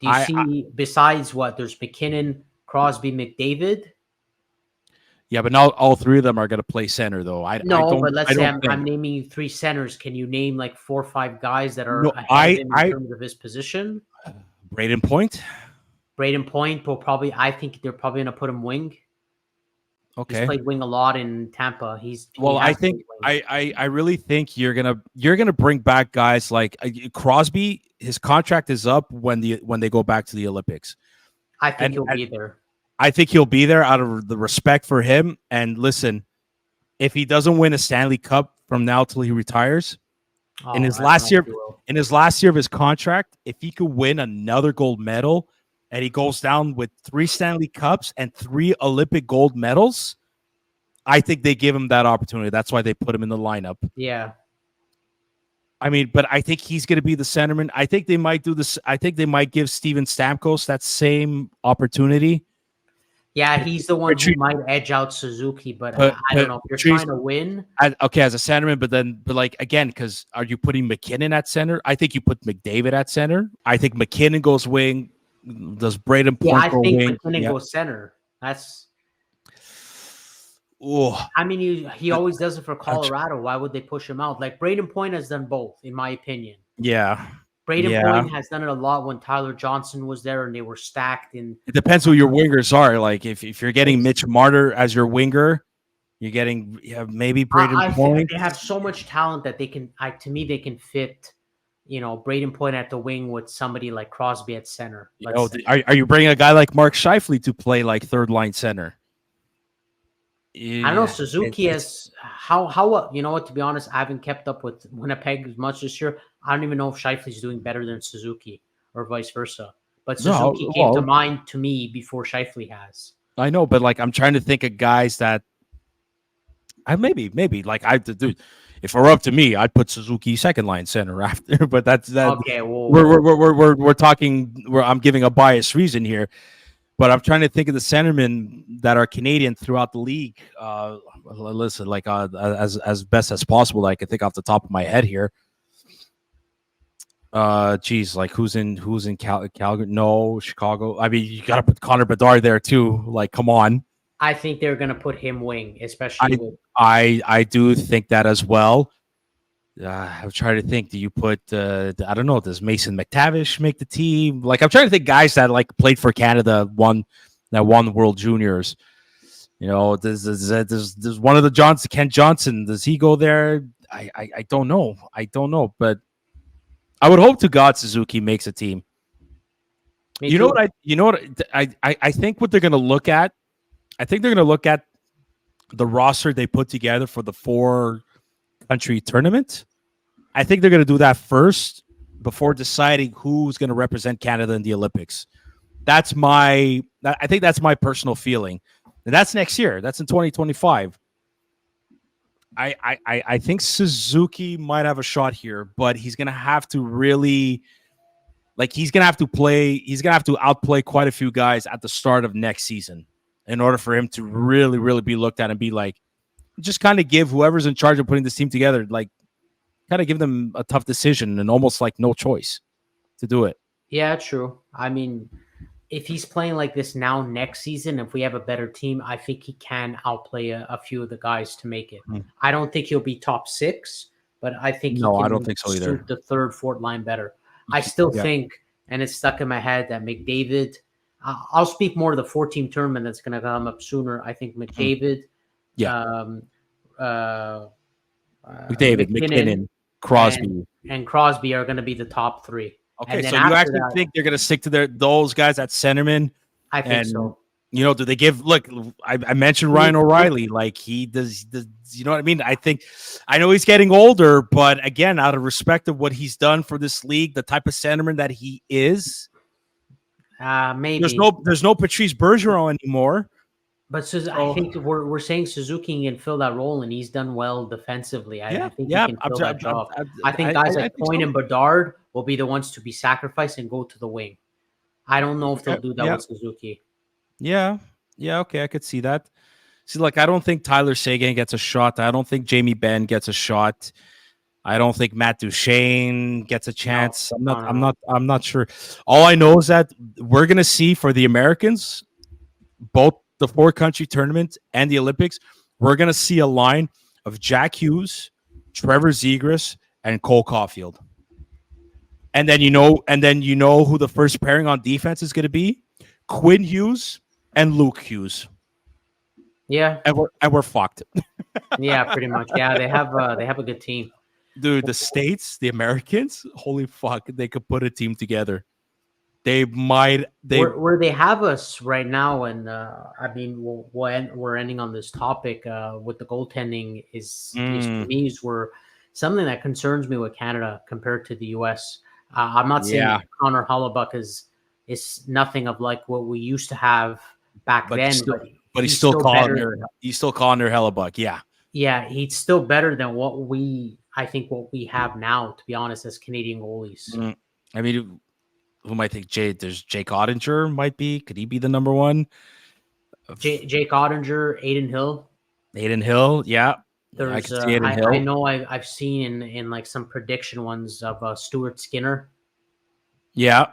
Do you I see besides what there's McKinnon, Crosby, McDavid? yeah, but not all three of them are going to play center though. No, but let's I say don't I'm think. naming you three centers. Can you name like 4 or 5 guys that are No, ahead of him in terms of his position? Braden Point. Braden Point will probably. I think they're probably going to put him wing. He's Okay. played wing a lot in Tampa. He Well, I has think played wing. I really think you're gonna bring back guys like Crosby. His contract is up when they go back to the Olympics, I think and, he'll and be there. I think he'll be there out of the respect for him. And listen, if he doesn't win a Stanley Cup from now till he retires, in Oh, his I don't last know year if he will. in his last year of his contract, if he could win another gold medal and he goes down with 3 Stanley Cups and 3 Olympic gold medals, I think they give him that opportunity. That's why they put him in the lineup. Yeah. I mean, but I think he's going to be the centerman. I think they might do this. I think they might give Steven Stamkos that same opportunity. Yeah, he's the one who Patrice- might edge out Suzuki, but But I don't know if you're Patrice- trying to win. okay, as a centerman, but like again, because are you putting McKinnon at center? I think you put McDavid at center. I think McKinnon goes wing. Does Braden Yeah, Point I go think wing? McKinnon Yeah. goes center. That's. Oh, I mean, he always does it for Colorado. Why would they push him out? Like Braden Point has done both, in my opinion. yeah. Braden Yeah. Point has done it a lot when Tyler Johnson was there and they were stacked. And It depends who your wingers are. Like if you're getting Mitch Marner as your winger, you're getting maybe Braden I think Point. they have so much talent that they can. To me, they can fit. Braden Point at the wing with somebody like Crosby at center. Are you bringing a guy like Mark Scheifele to play like third line center? I don't know. Suzuki has how you know what? To be honest, I haven't kept up with Winnipeg as much this year. I don't even know if Scheifele's doing better than Suzuki or vice versa. But Suzuki came to mind to me before Scheifele has. I know, but like I'm trying to think of guys that I maybe like dude. If it were up to me, I'd put Suzuki second line center after. But that's that. Okay, well, we're talking. I'm giving a biased reason here. But I'm trying to think of the centermen that are Canadian throughout the league. Listen, like as best as possible, I can think off the top of my head here. Geez, like who's in Calgary? No, Chicago. I mean, you got to put Connor Bedard there too. Like, come on. I think they're going to put him wing, especially. I do think that as well. I'm trying to think. Do you put? I don't know. Does Mason McTavish make the team? Like, I'm trying to think guys that like played for Canada, won World Juniors. Does one of the Ken Johnson? Does he go there? I don't know. But I would hope to God Suzuki makes a team. You know what? I think what they're going to look at. I think they're going to look at the roster they put together for the 4-country tournament. I think they're going to do that first before deciding who's going to represent Canada in the Olympics. I think that's my personal feeling. And that's next year. That's in 2025. I think Suzuki might have a shot here, but he's going to have to really he's going to have to outplay quite a few guys at the start of next season in order for him to really, really be looked at and be like, just kind of give whoever's in charge of putting this team together, like kind of give them a tough decision and almost like no choice to do it. Yeah, true. I mean, if he's playing like this now next season, if we have a better team, I think he can outplay a few of the guys to make it. I don't think he'll be top 6, but I think he can I don't think so either. Suit the third, fourth line better. I still think, and it's stuck in my head, that McDavid. I'll speak more to the 4-team tournament that's going to come up sooner. I think McDavid, McKinnon, Crosby, and Crosby are going to be the top 3. Okay, so you actually think they're going to stick to those guys at centerman? I think so. Do they give? Look, I mentioned Ryan O'Reilly. Like he does. You know what I mean? I know he's getting older, but again, out of respect of what he's done for this league, the type of centerman that he is, Maybe. there's no Patrice Bergeron anymore. But I So think we're saying Suzuki can fill that role, and he's done well defensively. I think he yeah, can fill that job. I think I guys like think Point so. and Bedard will be the ones to be sacrificed and go to the wing. I don't know if they'll do that Yeah, with Suzuki. yeah, yeah. Okay, I could see that. See, like I don't think Tyler Seguin gets a shot. I don't think Jamie Benn gets a shot. I don't think Matt Duchene gets a No, chance. no. I'm not sure. All I know is that we're gonna see for the Americans, both the four country tournament and the Olympics, we're gonna see a line of Jack Hughes, Trevor Zegras, and Cole Caulfield. And then who the first pairing on defense is gonna be? Quinn Hughes and Luke Hughes. Yeah, And we're fucked. yeah, pretty much. Yeah, they have a good team. Dude, the States, the Americans, holy fuck, they could put a team together. They might. Where they have us right now, and I mean, we're ending on this topic with the goaltending is for me is where something that concerns me with Canada compared to the U.S. I'm not saying Connor Hellebuck is nothing of like what we used to have back then, but he's still calling her. He's still calling her Hellebuck. Yeah, he's still better than what we have now. To be honest, as Canadian goalies, I mean, who might think there's Jake Ottinger might be? Could he be the number one? Jake Ottinger, Aiden Hill, yeah. There's, I can see Aiden Hill. I know I've seen in like some prediction ones of Stuart Skinner. Yeah,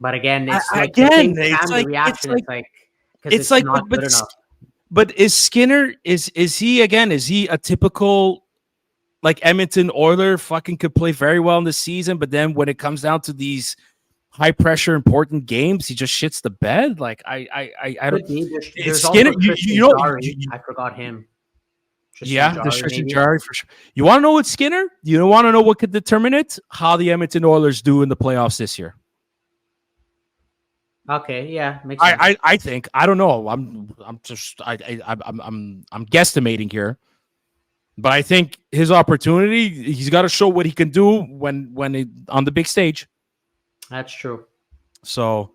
but again, it's like the reaction. It's like not good enough. But is Skinner is he again? Is he a typical like Edmonton Oiler? Fucking could play very well in the season, but then when it comes down to these high pressure important games, he just shits the bed. Like I don't. There's Skinner. I forgot him. Tristan Jarry for sure. You want to know what Skinner? You want to know what could determine it? How the Edmonton Oilers do in the playoffs this year. Okay, yeah, makes sense. I think I don't know. I'm guesstimating here, but I think his opportunity. He's got to show what he can do when on the big stage. That's true. So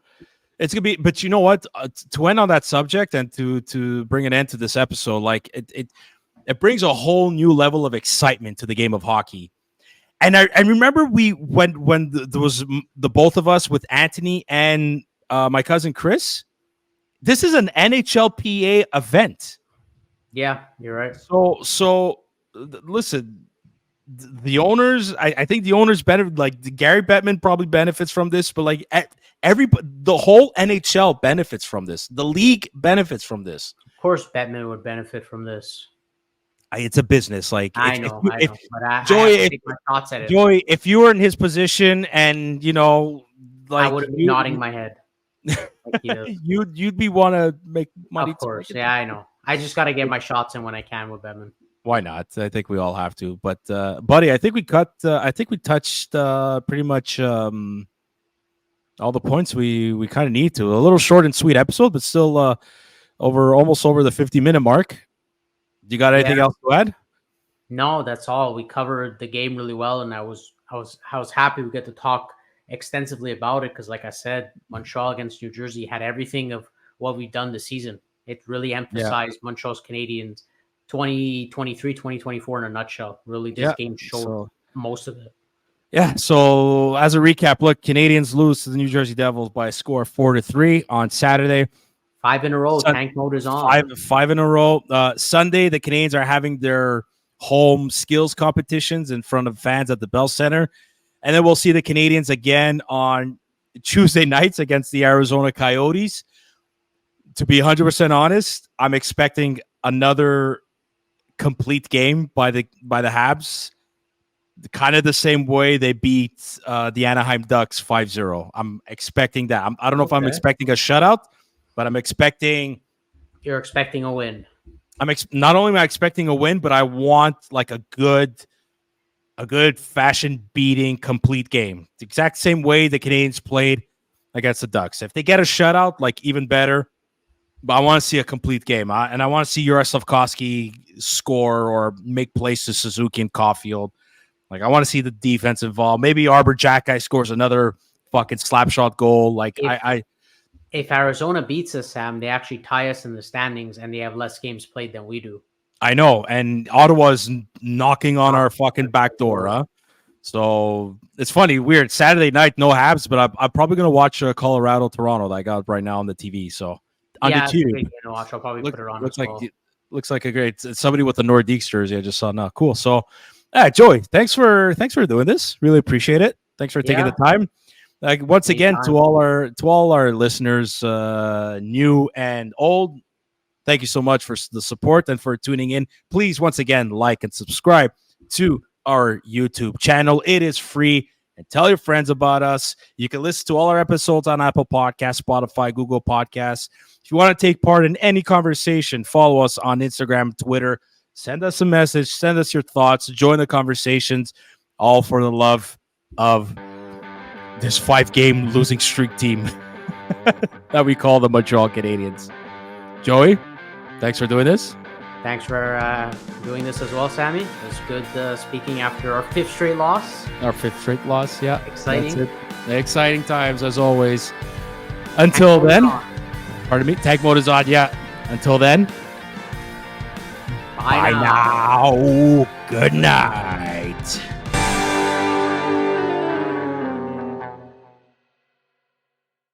it's gonna be. But you know what? To end on that subject and to bring an end to this episode, like it brings a whole new level of excitement to the game of hockey. And I remember when there was the both of us with Anthony and my cousin Chris. This is an NHLPA event. Yeah, you're right. So listen, the owners. I think the owners benefit. Like Gary Bettman probably benefits from this, but like the whole NHL benefits from this. The league benefits from this. Of course, Bettman would benefit from this. It's a business. Like I know. But Joey, take my thoughts at it. Joey, if you were in his position, and like I would have been nodding my head. Like you'd be want to make money. Of course, yeah, I know. I just got to get my shots in when I can with Bettman. Why not? I think we all have to. But buddy, I think we touched pretty much all the points we kind of need to. A little short and sweet episode, but still almost over the 50-minute mark. You got anything else to add? No, that's all. We covered the game really well, and I was happy we get to talk extensively about it because, like I said, Montreal against New Jersey had everything of what we've done this season. It really emphasized Montreal's Canadiens 2023, 2024 in a nutshell. Really, this game showed most of it. Yeah. So as a recap, look, Canadiens lose to the New Jersey Devils by a score of 4-3 on Saturday. 5 in a row. Tank mode is on. Five in a row. Sunday, the Canadiens are having their home skills competitions in front of fans at the Bell Center. And then we'll see the Canadiens again on Tuesday nights against the Arizona Coyotes. To be 100% honest, I'm expecting another complete game by the Habs. Kind of the same way they beat the Anaheim Ducks 5-0. I'm expecting that. I don't know if I'm expecting a shutout, but I'm expecting... You're expecting a win. Not only am I expecting a win, but I want like a good fashion beating complete game. The exact same way the Canadiens played against the Ducks. If they get a shutout, like even better. but I want to see a complete game. And I want to see Slavkovsky score or make plays to Suzuki and Caulfield. Like, I want to see the defense involved. Maybe Arbor Jackeye scores another fucking slap shot goal. Like, if Arizona beats us, Sam, they actually tie us in the standings and they have less games played than we do. I know. And Ottawa's knocking on our fucking back door, huh? So it's funny, weird. Saturday night, no Habs, but I'm probably going to watch Colorado Toronto that I got right now on the TV. So on the tube. I'll probably put it on. Looks like a great somebody with the Nordiques jersey I just saw now. Cool. So Joey, thanks for doing this. Really appreciate it. Thanks for taking the time. Like, once again, to all our listeners, new and old, thank you so much for the support and for tuning in. Please, once again, like and subscribe to our YouTube channel. It is free, and tell your friends about us. You can listen to all our episodes on Apple Podcasts, Spotify, Google Podcasts. If you want to take part in any conversation, follow us on Instagram, Twitter. Send us a message. Send us your thoughts. Join the conversations, all for the love of this 5-game losing streak team that we call the Montreal Canadiens. Joey, thanks for doing this. Thanks for doing this as well, Sammy. It was good speaking after our 5th straight loss. Yeah. Exciting. Exciting times, as always. Until then, pardon me, tank mode is on, yeah. Until then, bye now. Good night.